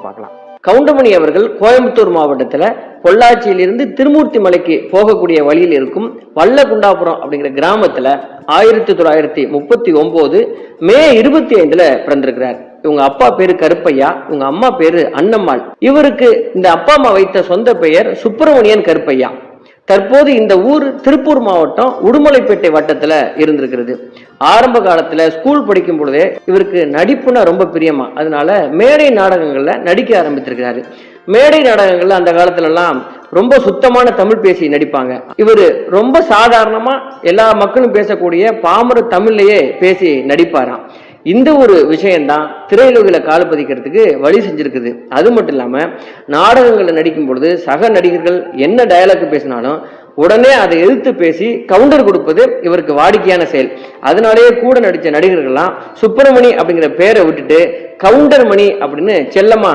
பார்க்கலாம். கவுண்டமணி அவர்கள் கோயம்புத்தூர் மாவட்டத்துல பொள்ளாச்சியிலிருந்து திருமூர்த்தி மலைக்கு போகக்கூடிய வழியில் இருக்கும் வல்லகுண்டாபுரம் அப்படிங்கிற கிராமத்துல 1939 மே 25 பிறந்திருக்கிறார். இவங்க அப்பா பேரு கருப்பையா, இவங்க அம்மா பேரு அன்னம்மாள். இவருக்கு இந்த அப்பா அம்மா வைத்த சொந்த பெயர் சுப்பிரமணியன் கருப்பையா. தற்போது இந்த ஊர் திருப்பூர் மாவட்டம் உடுமலைப்பேட்டை வட்டத்துல இருந்திருக்கிறது. ஆரம்ப காலத்துல ஸ்கூல் படிக்கும் பொழுதே இவருக்கு நடிப்புனா ரொம்ப பிரியமா, அதனால மேடை நாடகங்கள்ல நடிக்க ஆரம்பித்திருக்கிறாரு. மேடை நாடகங்கள்ல அந்த காலத்துல எல்லாம் ரொம்ப சுத்தமான தமிழ் பேசி நடிப்பாங்க. இவரு ரொம்ப சாதாரணமா எல்லா மக்களும் பேசக்கூடிய பாமர தமிழ்லயே பேசி நடிப்பாராம். இந்த ஒரு விஷயம்தான் திரையுலகில கால பதிக்கிறதுக்கு வழி செஞ்சிருக்குது. அது மட்டும் இல்லாம நாடகங்களை நடிக்கும் பொழுது சக நடிகர்கள் என்ன டயலாக் பேசினாலும் உடனே அதை எதிர்த்து பேசி கவுண்டர் கொடுப்பது இவருக்கு வாடிக்கையான செயல். அதனாலேயே கூட நடிச்ச நடிகர்கள்லாம் சுப்பிரமணி அப்படிங்கிற பேரை விட்டுட்டு கவுண்டர் மணி அப்படின்னு செல்லமா